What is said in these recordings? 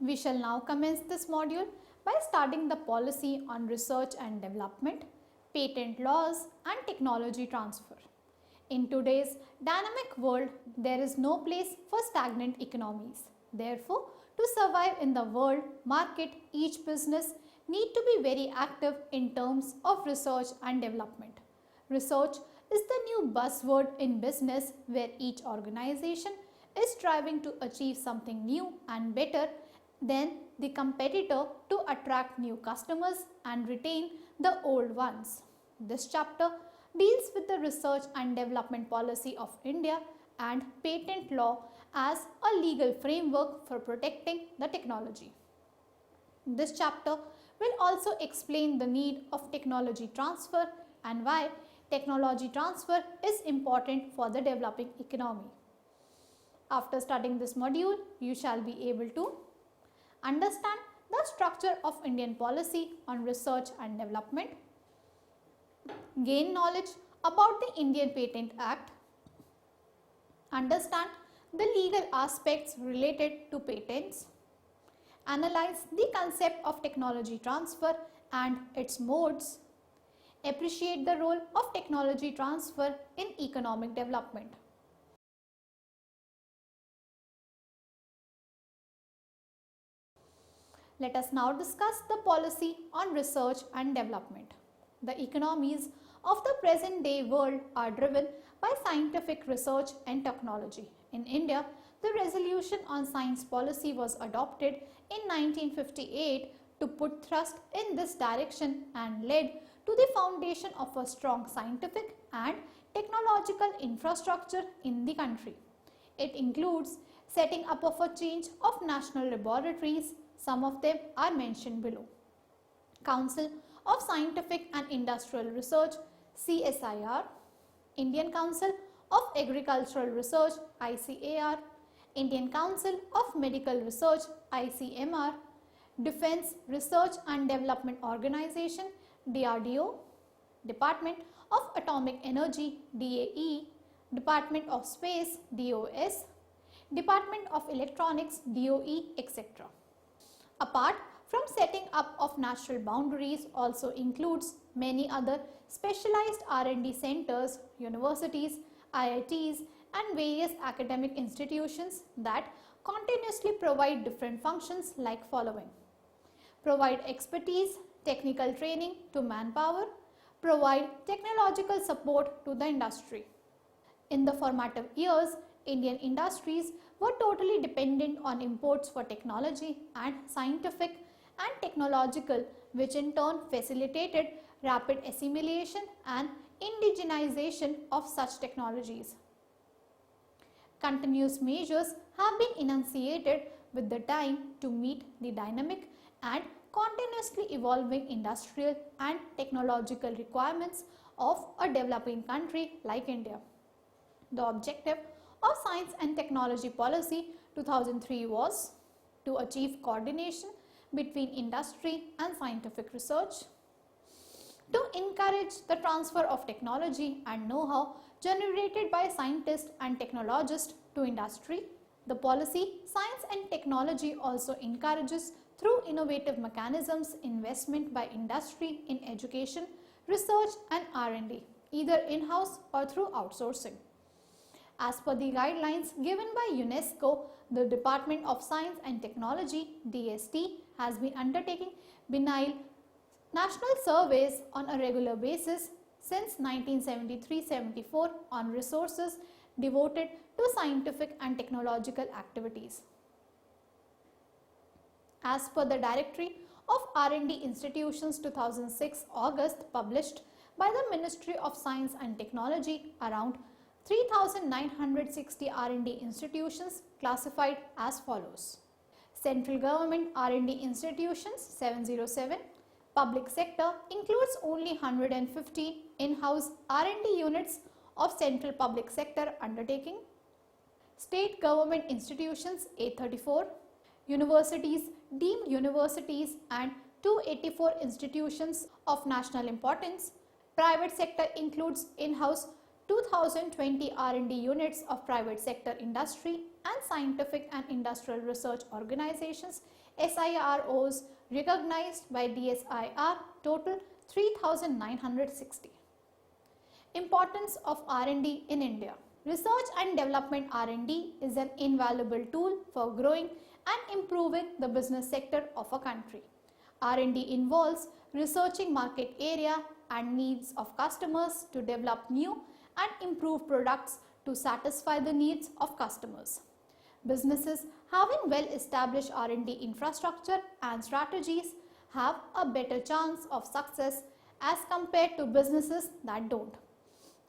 We shall now commence this module by studying the policy on research and development, patent laws and technology transfer. In today's dynamic world, there is no place for stagnant economies. Therefore, to survive in the world market, each business need to be very active in terms of research and development. Research is the new buzzword in business where each organization is striving to achieve something new and better than the competitor to attract new customers and retain the old ones. This chapter deals with the research and development policy of India and patent law as a legal framework for protecting the technology. This chapter will also explain the need of technology transfer and why technology transfer is important for the developing economy. After studying this module, you shall be able to understand the structure of Indian policy on research and development, gain knowledge about the Indian Patent Act, understand the legal aspects related to patents, analyze the concept of technology transfer and its modes, appreciate the role of technology transfer in economic development. Let us now discuss the policy on research and development. The economies of the present day world are driven by scientific research and technology. In India, the resolution on science policy was adopted in 1958 to put thrust in this direction and led to the foundation of a strong scientific and technological infrastructure in the country. It includes setting up of a change of national laboratories. Some of them are mentioned below. Council of Scientific and Industrial Research CSIR, Indian Council of Agricultural Research ICAR, Indian Council of Medical Research ICMR, Defence Research and Development Organization DRDO, Department of Atomic Energy DAE, Department of Space DOS, Department of Electronics DOE, etc. Apart from setting up of national boundaries also includes many other specialized R&D centers, universities, IITs and various academic institutions that continuously provide different functions like following: provide expertise, technical training to manpower, provide technological support to the industry. In the formative years, Indian industries were totally dependent on imports for technology and scientific and technological, which in turn facilitated rapid assimilation and indigenization of such technologies. Continuous measures have been enunciated with the time to meet the dynamic and continuously evolving industrial and technological requirements of a developing country like India. The objective of Science and Technology Policy 2003 was to achieve coordination between industry and scientific research, to encourage the transfer of technology and know-how generated by scientists and technologists to industry. The policy Science and Technology also encourages through innovative mechanisms investment by industry in education, research and R&D, either in-house or through outsourcing. As per the guidelines given by UNESCO, the Department of Science and Technology DST has been undertaking biennial national surveys on a regular basis since 1973-74 on resources devoted to scientific and technological activities. As per the Directory of R&D Institutions 2006 August published by the Ministry of Science and Technology, around 3,960 R&D institutions classified as follows: Central Government R&D Institutions 707, Public Sector includes only 150 in-house R&D units of Central Public Sector undertaking, State Government Institutions 834, Universities, deemed universities and 284 institutions of national importance. Private sector includes in-house 2020 R&D units of private sector industry and Scientific and Industrial Research Organizations SIROs recognized by DSIR total 3,960. Importance of R&D in India. Research and development R&D is an invaluable tool for growing and improving the business sector of a country. R&D involves researching market area and needs of customers to develop new and improved products to satisfy the needs of customers. Businesses having well-established R&D infrastructure and strategies have a better chance of success as compared to businesses that don't.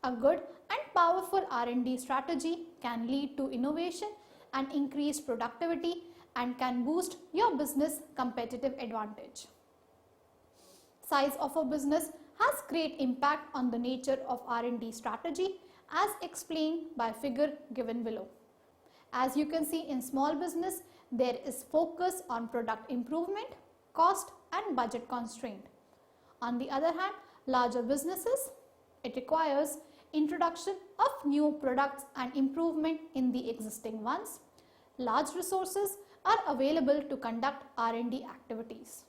A good and powerful R&D strategy can lead to innovation and increased productivity and can boost your business competitive advantage. Size of a business has great impact on the nature of R&D strategy as explained by figure given below. As you can see, in small business, there is focus on product improvement, cost and budget constraint. On the other hand, larger businesses, it requires introduction of new products and improvement in the existing ones. Large resources are available to conduct R&D activities.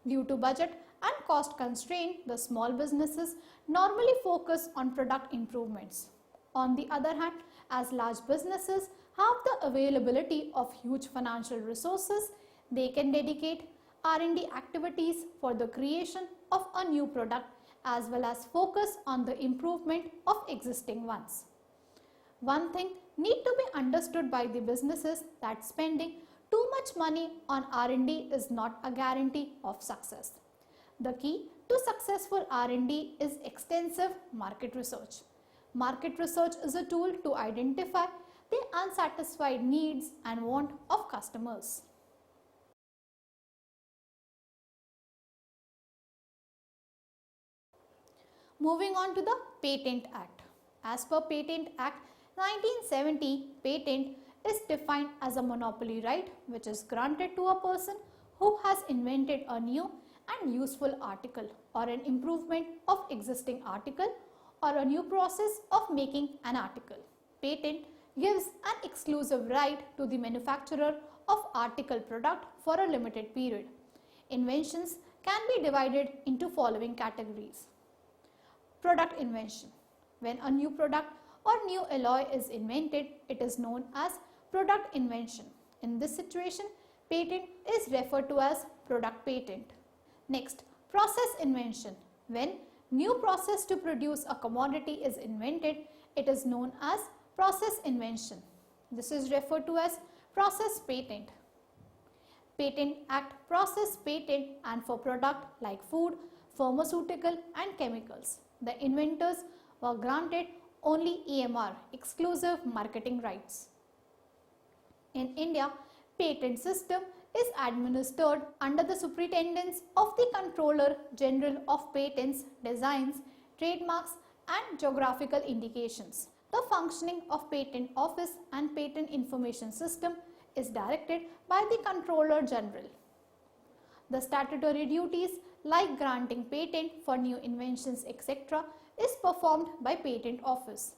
Due to budget and cost constraint, the small businesses normally focus on product improvements. On the other hand, as large businesses have the availability of huge financial resources, they can dedicate R&D activities for the creation of a new product as well as focus on the improvement of existing ones. One thing need to be understood by the businesses that spending too much money on R&D is not a guarantee of success. The key to successful R&D is extensive market research. Market research is a tool to identify the unsatisfied needs and want of customers. Moving on to the Patent Act. As per Patent Act 1970, patent is defined as a monopoly right which is granted to a person who has invented a new and useful article or an improvement of existing article or a new process of making an article. Patent gives an exclusive right to the manufacturer of article product for a limited period. Inventions can be divided into following categories. Product invention. When a new product or new alloy is invented, it is known as product invention. In this situation, patent is referred to as product patent. Next, process invention. When new process to produce a commodity is invented, it is known as process invention. This is referred to as process patent. Patent Act process patent and for product like food, pharmaceutical and chemicals. The inventors were granted only EMR, exclusive marketing rights. In India, patent system is administered under the superintendence of the Controller General of Patents, Designs, Trademarks and Geographical Indications. The functioning of Patent Office and Patent Information System is directed by the Controller General. The statutory duties like granting patent for new inventions etc. is performed by Patent Office.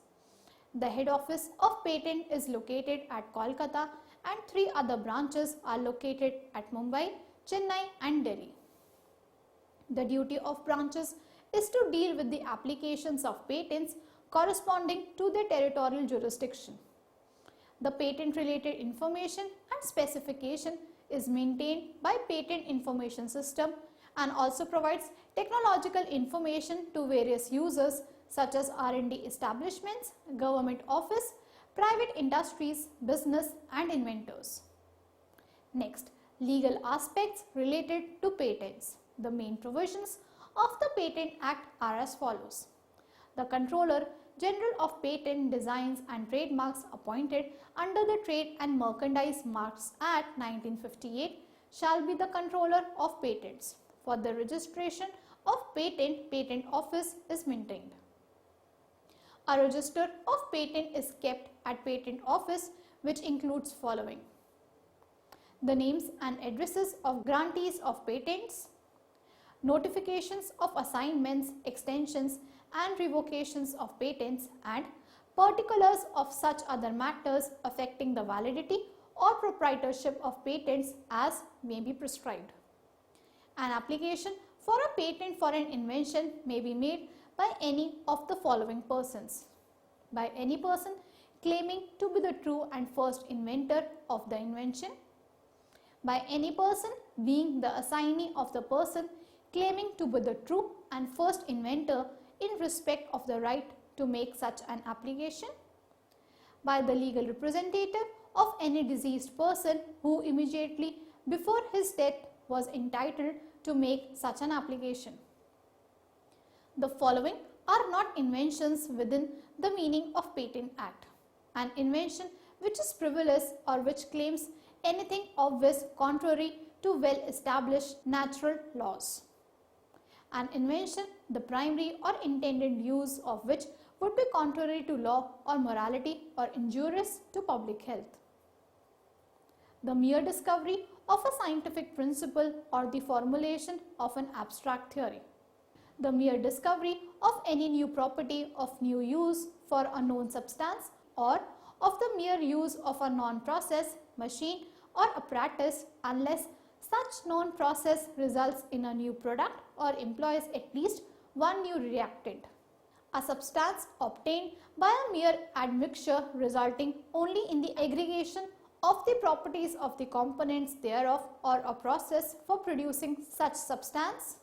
The head office of patent is located at Kolkata and 3 other branches are located at Mumbai, Chennai and Delhi. The duty of branches is to deal with the applications of patents corresponding to their territorial jurisdiction. The patent related information and specification is maintained by Patent Information System and also provides technological information to various users such as R&D establishments, government office, private industries, business and inventors. Next, legal aspects related to patents. The main provisions of the Patent Act are as follows. The Controller General of Patent, Designs and Trademarks appointed under the Trade and Merchandise Marks Act 1958 shall be the Controller of Patents. For the registration of patent, Patent Office is maintained. A register of patent is kept at Patent Office which includes following: the names and addresses of grantees of patents, notifications of assignments, extensions and revocations of patents and particulars of such other matters affecting the validity or proprietorship of patents as may be prescribed. An application for a patent for an invention may be made by any of the following persons. By any person claiming to be the true and first inventor of the invention. By any person being the assignee of the person claiming to be the true and first inventor in respect of the right to make such an application. By the legal representative of any deceased person who immediately before his death was entitled to make such an application. The following are not inventions within the meaning of Patent Act. An invention which is frivolous or which claims anything obvious contrary to well-established natural laws. An invention, the primary or intended use of which would be contrary to law or morality or injurious to public health. The mere discovery of a scientific principle or the formulation of an abstract theory. The mere discovery of any new property of new use for a known substance or of the mere use of a known process, machine or apparatus unless such known process results in a new product or employs at least one new reactant. A substance obtained by a mere admixture resulting only in the aggregation of the properties of the components thereof or a process for producing such substance.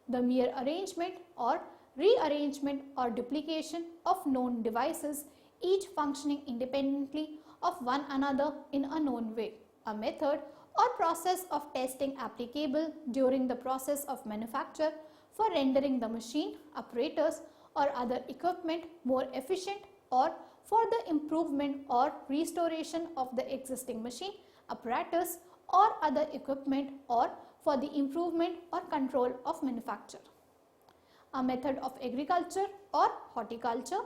The mere arrangement or rearrangement or duplication of known devices, each functioning independently of one another in a known way. A method or process of testing applicable during the process of manufacture for rendering the machine, apparatus or other equipment more efficient or for the improvement or restoration of the existing machine, apparatus or other equipment or for the improvement or control of manufacture. A method of agriculture or horticulture.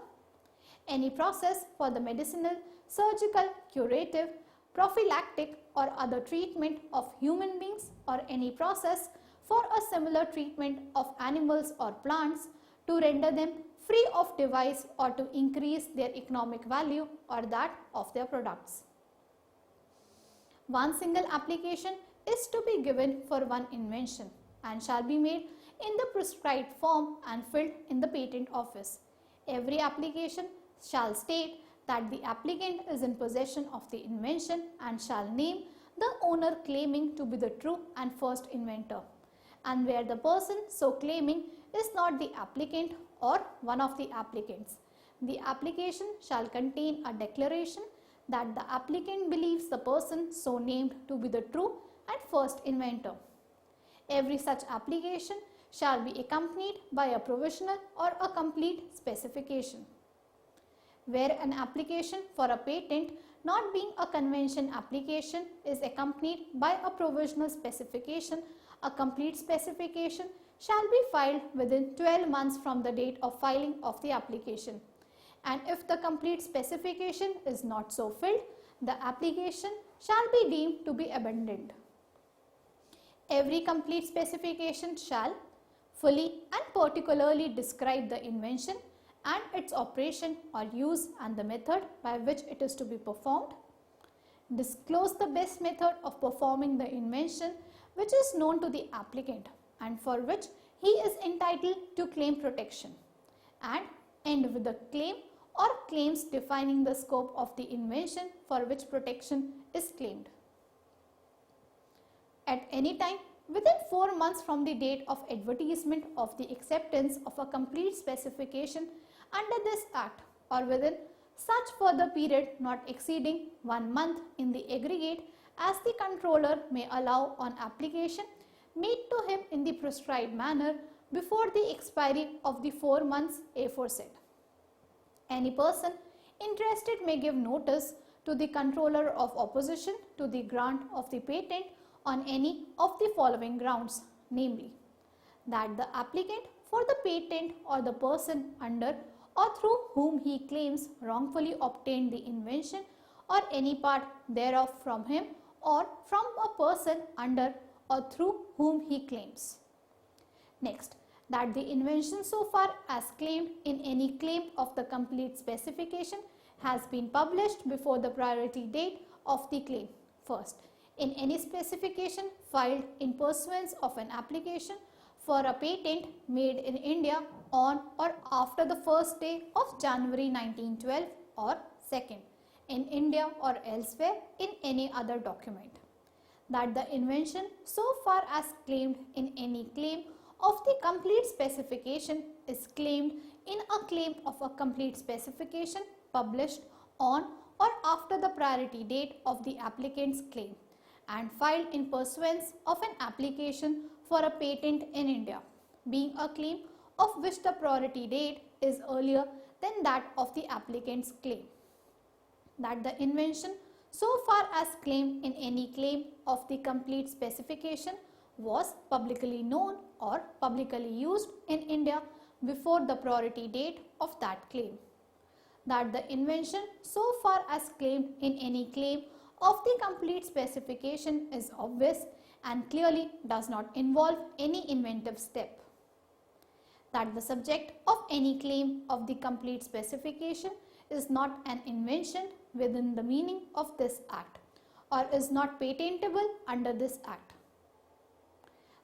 Any process for the medicinal, surgical, curative, prophylactic or other treatment of human beings or any process for a similar treatment of animals or plants to render them free of device or to increase their economic value or that of their products. One single application is to be given for one invention and shall be made in the prescribed form and filled in the patent office. Every application shall state that the applicant is in possession of the invention and shall name the owner claiming to be the true and first inventor. And where the person so claiming is not the applicant or one of the applicants, the application shall contain a declaration that the applicant believes the person so named to be the true and first inventor. Every such application shall be accompanied by a provisional or a complete specification. Where an application for a patent not being a convention application is accompanied by a provisional specification, a complete specification shall be filed within 12 months from the date of filing of the application. And if the complete specification is not so filled, the application shall be deemed to be abandoned. Every complete specification shall fully and particularly describe the invention and its operation or use and the method by which it is to be performed, disclose the best method of performing the invention which is known to the applicant and for which he is entitled to claim protection, and end with the claim or claims defining the scope of the invention for which protection is claimed. At any time within 4 months from the date of advertisement of the acceptance of a complete specification under this Act or within such further period not exceeding 1 month in the aggregate as the controller may allow on application made to him in the prescribed manner before the expiry of the 4 months aforesaid. Any person interested may give notice to the controller of opposition to the grant of the patent on any of the following grounds, namely, that the applicant for the patent or the person under or through whom he claims wrongfully obtained the invention or any part thereof from him or from a person under or through whom he claims. Next, that the invention so far as claimed in any claim of the complete specification has been published before the priority date of the claim. First, in any specification filed in pursuance of an application for a patent made in India on or after the first day of January 1912, or second, in India or elsewhere in any other document. That the invention so far as claimed in any claim of the complete specification is claimed in a claim of a complete specification published on or after the priority date of the applicant's claim and filed in pursuance of an application for a patent in India, being a claim of which the priority date is earlier than that of the applicant's claim. That the invention so far as claimed in any claim of the complete specification was publicly known or publicly used in India before the priority date of that claim. That the invention so far as claimed in any claim of the complete specification is obvious and clearly does not involve any inventive step. That the subject of any claim of the complete specification is not an invention within the meaning of this Act or is not patentable under this Act.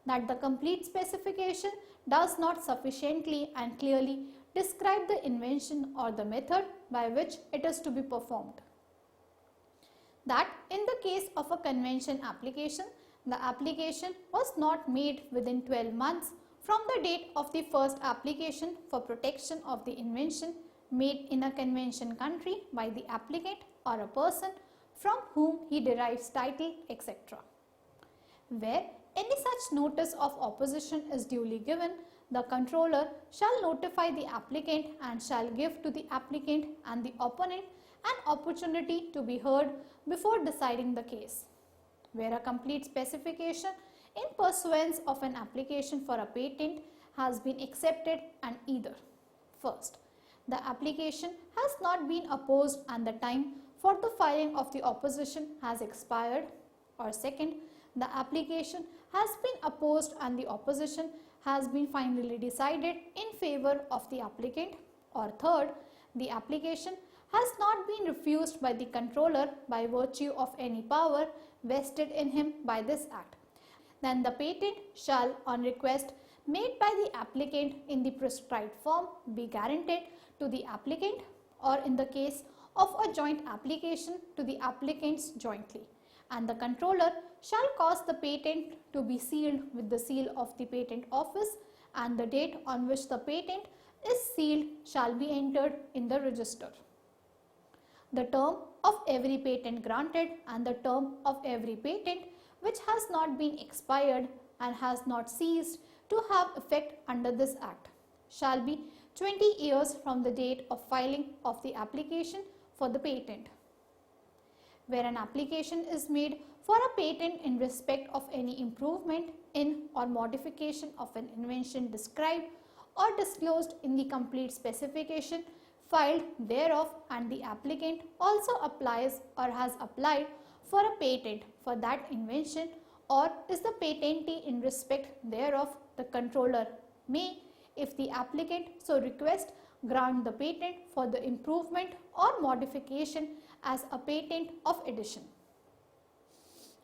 That the complete specification does not sufficiently and clearly describe the invention or the method by which it is to be performed. That in the case of a convention application, the application was not made within 12 months from the date of the first application for protection of the invention made in a convention country by the applicant or a person from whom he derives title, etc. Where any such notice of opposition is duly given, the controller shall notify the applicant and shall give to the applicant and the opponent an opportunity to be heard before deciding the case. Where a complete specification in pursuance of an application for a patent has been accepted and either: first, the application has not been opposed and the time for the filing of the opposition has expired, or second, the application has been opposed and the opposition has been finally decided in favor of the applicant, or third, the application has not been refused by the controller by virtue of any power vested in him by this Act. Then the patent shall, on request made by the applicant in the prescribed form, be guaranteed to the applicant, or in the case of a joint application, to the applicants jointly, and the controller shall cause the patent to be sealed with the seal of the Patent Office, and the date on which the patent is sealed shall be entered in the register. The term of every patent granted and the term of every patent which has not been expired and has not ceased to have effect under this Act shall be 20 years from the date of filing of the application for the patent. Where an application is made for a patent in respect of any improvement in or modification of an invention described or disclosed in the complete specification filed thereof, and the applicant also applies or has applied for a patent for that invention or is the patentee in respect thereof, the controller may, if the applicant so request, grant the patent for the improvement or modification as a patent of addition.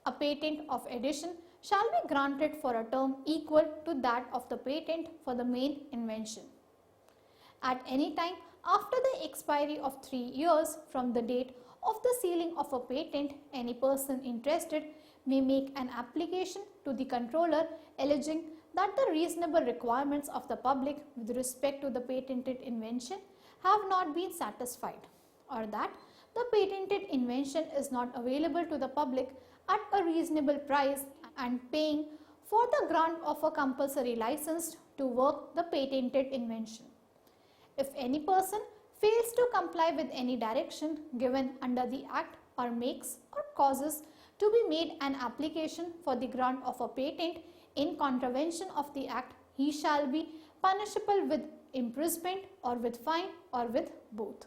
A patent of addition shall be granted for a term equal to that of the patent for the main invention. At any time after the expiry of 3 years from the date of the sealing of a patent, any person interested may make an application to the controller alleging that the reasonable requirements of the public with respect to the patented invention have not been satisfied, or that the patented invention is not available to the public at a reasonable price, and paying for the grant of a compulsory license to work the patented invention. If any person fails to comply with any direction given under the Act or makes or causes to be made an application for the grant of a patent in contravention of the Act, he shall be punishable with imprisonment or with fine or with both.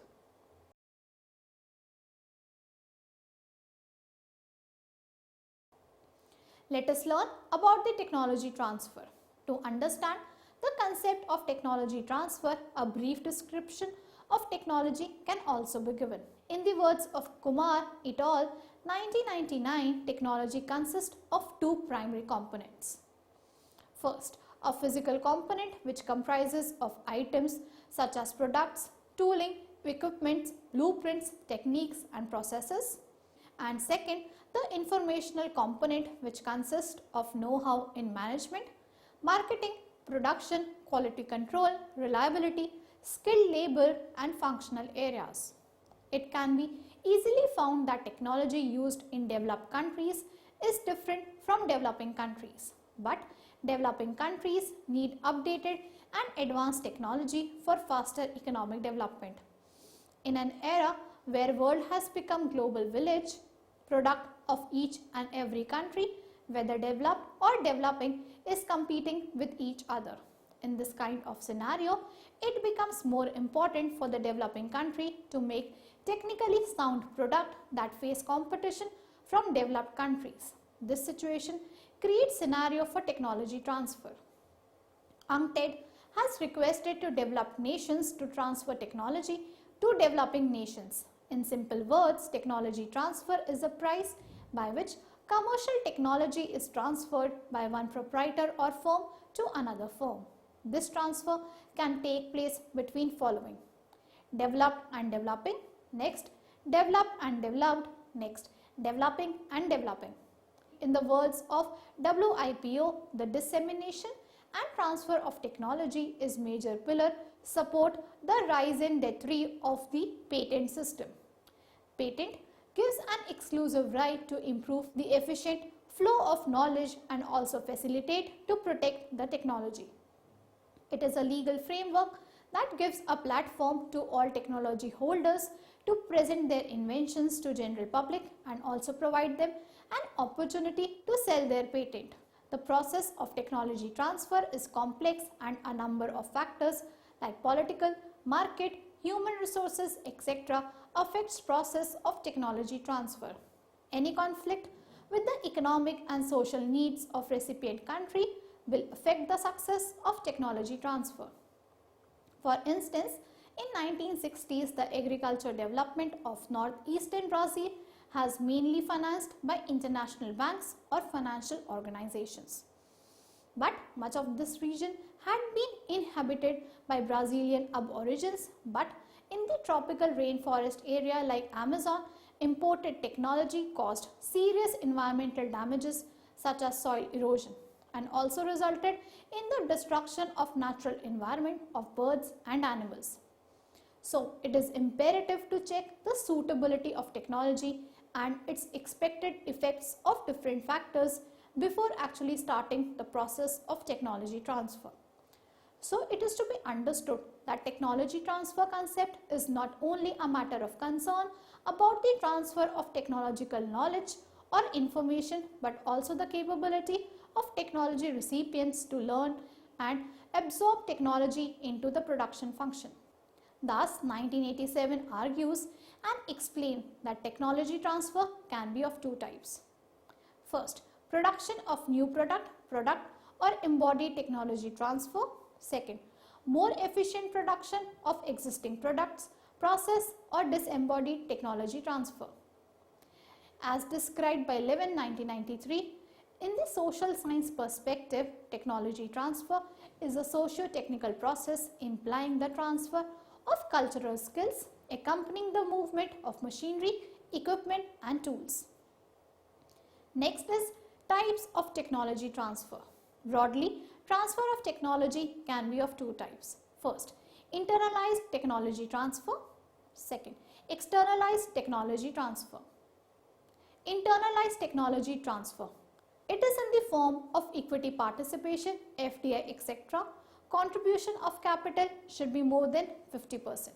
Let us learn about the technology transfer. To understand the concept of technology transfer, a brief description of technology can also be given. In the words of Kumar et al., 1999, technology consists of two primary components. First, a physical component which comprises of items such as products, tooling, equipment, blueprints, techniques and processes. And second, the informational component which consists of know-how in management, marketing, production, quality control, reliability, skilled labor and functional areas. It can be easily found that technology used in developed countries is different from developing countries. But developing countries need updated and advanced technology for faster economic development. In an era where world has become global village, product of each and every country, whether developed or developing, is competing with each other. In this kind of scenario, it becomes more important for the developing country to make technically sound product that face competition from developed countries. This situation creates scenario for technology transfer. UNCTAD has requested to developed nations to transfer technology to developing nations. In simple words, technology transfer is a price by which commercial technology is transferred by one proprietor or firm to another firm. This transfer can take place between following: developed and developing, next developed and developed, next developing and developing. In the words of WIPO, the dissemination and transfer of technology is major pillar support the raison d'etre of the patent system. Patent gives an exclusive right to improve the efficient flow of knowledge and also facilitate to protect the technology. It is a legal framework that gives a platform to all technology holders to present their inventions to general public and also provide them an opportunity to sell their patent. The process of technology transfer is complex and a number of factors like political, market, human resources, etc. affects process of technology transfer. Any conflict with the economic and social needs of recipient country will affect the success of technology transfer. For instance, in 1960s, the agriculture development of northeastern Brazil has mainly financed by international banks or financial organizations. But much of this region had been inhabited by Brazilian aborigines, but in the tropical rainforest area like Amazon, imported technology caused serious environmental damages such as soil erosion and also resulted in the destruction of natural environment of birds and animals. So, it is imperative to check the suitability of technology and its expected effects of different factors before actually starting the process of technology transfer. So, it is to be understood that technology transfer concept is not only a matter of concern about the transfer of technological knowledge or information, but also the capability of technology recipients to learn and absorb technology into the production function. Thus, 1987 argues and explains that technology transfer can be of two types. First, production of new product or embodied technology transfer. Second, more efficient production of existing products, process or disembodied technology transfer. As described by Levin 1993, in the social science perspective, technology transfer is a socio-technical process implying the transfer of cultural skills accompanying the movement of machinery, equipment and tools. Next is types of technology transfer. Broadly, transfer of technology can be of two types. First, internalized technology transfer. Second, externalized technology transfer. Internalized technology transfer. It is in the form of equity participation, FDI, etc. Contribution of capital should be more than 50%.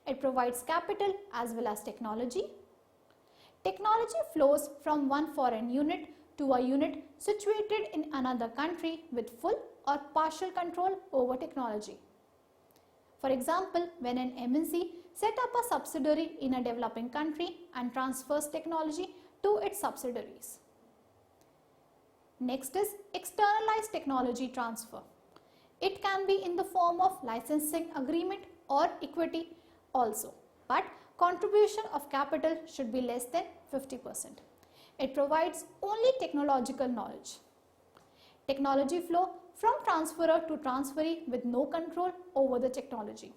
It provides capital as well as technology. Technology flows from one foreign unit to a unit situated in another country with full or partial control over technology. For example, when an MNC set up a subsidiary in a developing country and transfers technology to its subsidiaries. Next is externalized technology transfer. It can be in the form of licensing agreement or equity also, but contribution of capital should be less than 50%. It provides only technological knowledge. Technology flow from transferor to transferee with no control over the technology.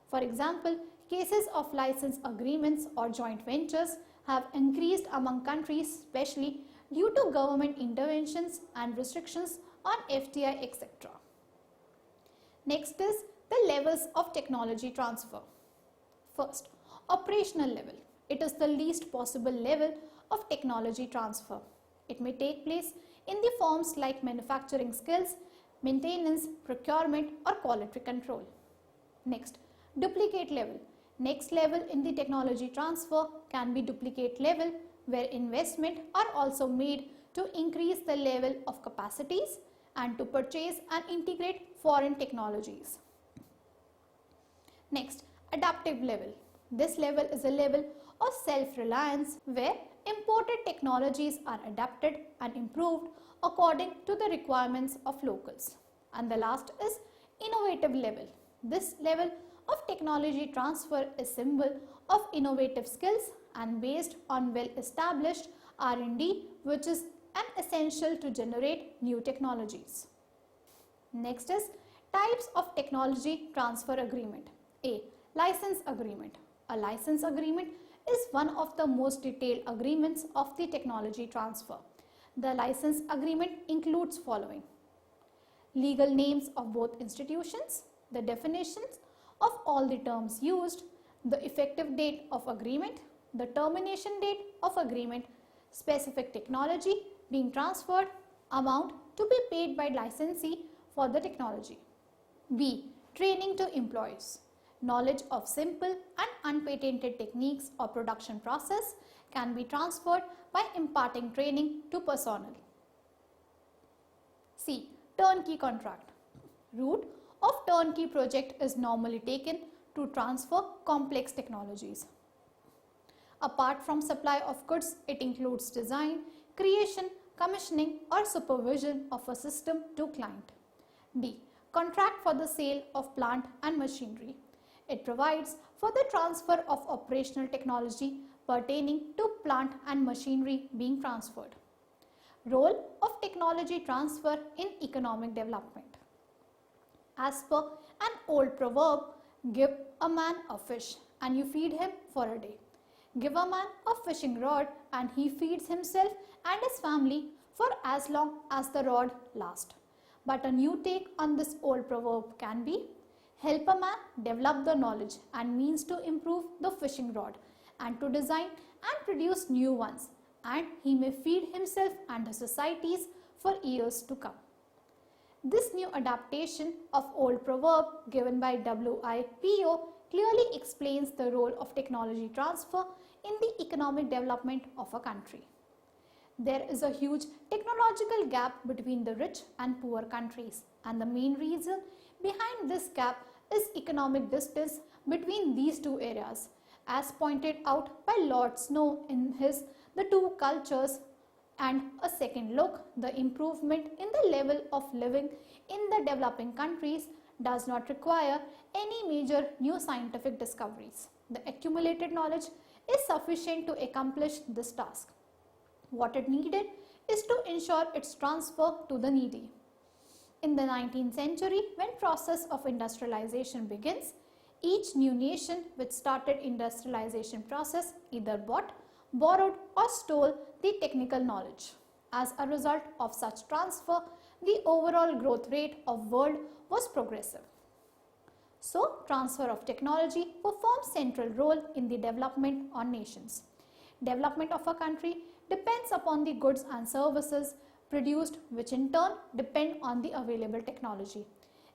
For example, cases of license agreements or joint ventures have increased among countries, especially due to government interventions and restrictions on FDI, etc. Next is the levels of technology transfer. First, operational level. It is the least possible level of technology transfer. It may take place in the forms like manufacturing skills, maintenance, procurement or quality control. Next, duplicate level. Next level in the technology transfer can be duplicate level where investment are also made to increase the level of capacities and to purchase and integrate foreign technologies. Next, adaptive level. This level is a level of self-reliance where imported technologies are adapted and improved according to the requirements of locals. And the last is innovative level. This level of technology transfer is symbol of innovative skills and based on well-established R&D, which is an essential to generate new technologies. Next is types of technology transfer agreement. A. License agreement. A license agreement is one of the most detailed agreements of the technology transfer. The license agreement includes following: legal names of both institutions, the definitions of all the terms used, the effective date of agreement, the termination date of agreement, specific technology being transferred, amount to be paid by licensee for the technology. B. Training to employees. Knowledge of simple and unpatented techniques or production process can be transferred by imparting training to personnel. C. Turnkey contract. Route of turnkey project is normally taken to transfer complex technologies. Apart from supply of goods, it includes design, creation, commissioning or supervision of a system to client. D. Contract for the sale of plant and machinery. It provides for the transfer of operational technology pertaining to plant and machinery being transferred. Role of technology transfer in economic development. As per an old proverb, give a man a fish and you feed him for a day. Give a man a fishing rod and he feeds himself and his family for as long as the rod lasts. But a new take on this old proverb can be: help a man develop the knowledge and means to improve the fishing rod and to design and produce new ones, and he may feed himself and the societies for years to come. This new adaptation of old proverb given by WIPO clearly explains the role of technology transfer in the economic development of a country. There is a huge technological gap between the rich and poor countries, and the main reason behind this gap is economic distance between these two areas, as pointed out by Lord Snow in his The Two Cultures and A Second Look. The improvement in the level of living in the developing countries does not require any major new scientific discoveries. The accumulated knowledge is sufficient to accomplish this task. What it needed is to ensure its transfer to the needy. In the 19th century, when process of industrialization begins, each new nation which started industrialization process either bought, borrowed or stole the technical knowledge. As a result of such transfer, the overall growth rate of world was progressive. So, transfer of technology performs central role in the development of nations. Development of a country depends upon the goods and services produced, which in turn depend on the available technology.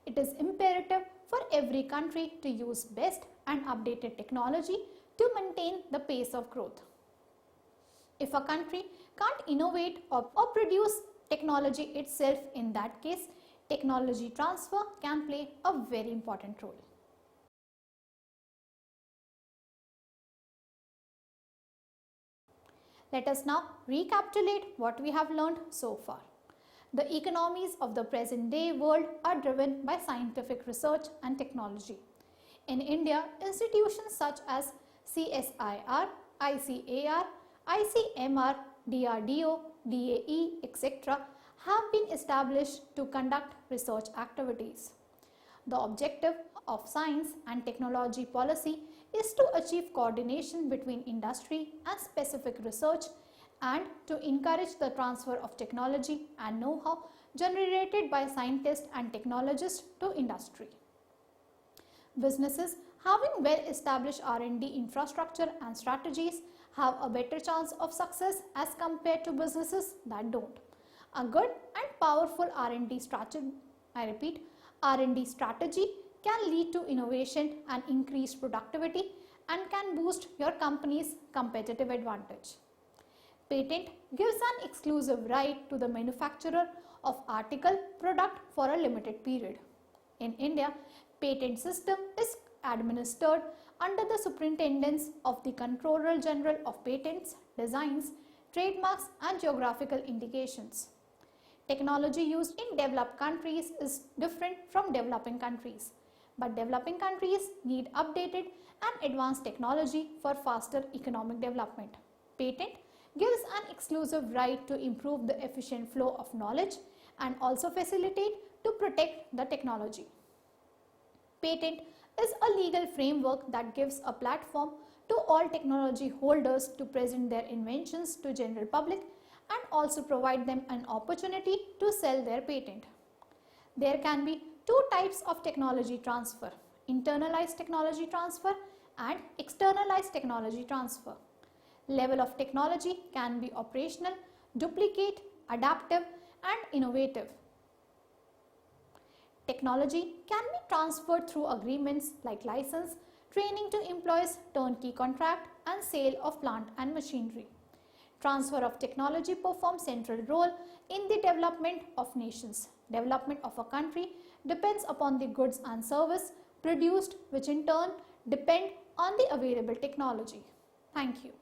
It is imperative for every country to use best and updated technology to maintain the pace of growth. If a country can't innovate or produce technology itself, in that case, technology transfer can play a very important role. Let us now recapitulate what we have learned so far. The economies of the present day world are driven by scientific research and technology. In India, institutions such as CSIR, ICAR, ICMR, DRDO, DAE, etc. have been established to conduct research activities. The objective of science and technology policy is to achieve coordination between industry and specific research and to encourage the transfer of technology and know-how generated by scientists and technologists to industry. Businesses having well-established R&D infrastructure and strategies have a better chance of success as compared to businesses that don't. A good and powerful R&D strategy, R&D strategy can lead to innovation and increased productivity and can boost your company's competitive advantage. Patent gives an exclusive right to the manufacturer of article product for a limited period. In India, patent system is administered under the superintendence of the Controller General of Patents, Designs, Trademarks and Geographical Indications. Technology used in developed countries is different from developing countries, but developing countries need updated and advanced technology for faster economic development. Patent gives an exclusive right to improve the efficient flow of knowledge and also facilitate to protect the technology. Patent is a legal framework that gives a platform to all technology holders to present their inventions to general public and also provide them an opportunity to sell their patent. There can be two types of technology transfer: internalized technology transfer and externalized technology transfer. Level of technology can be operational, duplicate, adaptive and innovative. Technology can be transferred through agreements like license, training to employees, turnkey contract and sale of plant and machinery. Transfer of technology performs central role in the development of nations. Development of a country depends upon the goods and service produced, which in turn depend on the available technology. Thank you.